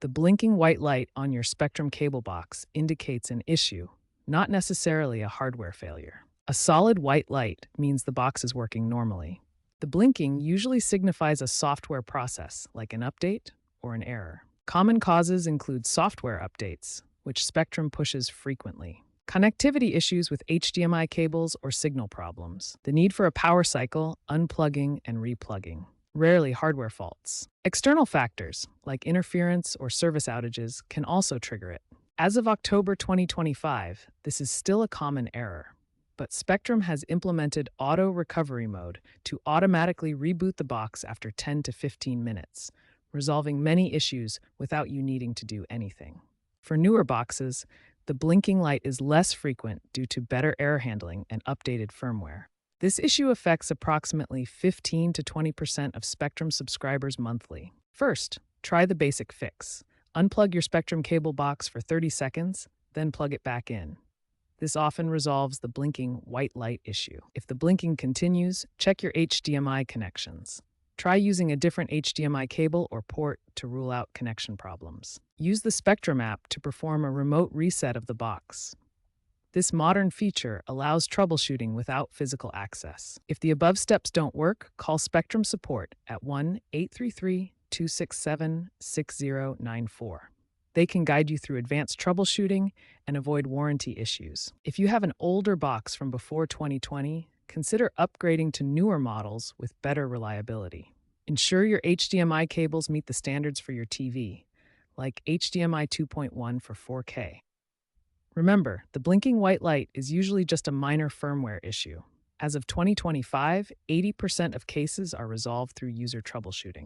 The blinking white light on your Spectrum cable box indicates an issue, not necessarily a hardware failure. A solid white light means the box is working normally. The blinking usually signifies a software process, like an update or an error. Common causes include software updates, which Spectrum pushes frequently, connectivity issues with HDMI cables or signal problems, the need for a power cycle, unplugging and replugging, rarely hardware faults. External factors, like interference or service outages, can also trigger it. As of October 2025, this is still a common error, but Spectrum has implemented Auto Recovery Mode to automatically reboot the box after 10 to 15 minutes, resolving many issues without you needing to do anything. For newer boxes, the blinking light is less frequent due to better error handling and updated firmware. This issue affects approximately 15 to 20% of Spectrum subscribers monthly. First, try the basic fix. Unplug your Spectrum cable box for 30 seconds, then plug it back in. This often resolves the blinking white light issue. If the blinking continues, check your HDMI connections. Try using a different HDMI cable or port to rule out connection problems. Use the Spectrum app to perform a remote reset of the box. This modern feature allows troubleshooting without physical access. If the above steps don't work, call Spectrum support at 1-833-267-6094. They can guide you through advanced troubleshooting and avoid warranty issues. If you have an older box from before 2020, consider upgrading to newer models with better reliability. Ensure your HDMI cables meet the standards for your TV, like HDMI 2.1 for 4K. Remember, the blinking white light is usually just a minor firmware issue. As of 2025, 80% of cases are resolved through user troubleshooting.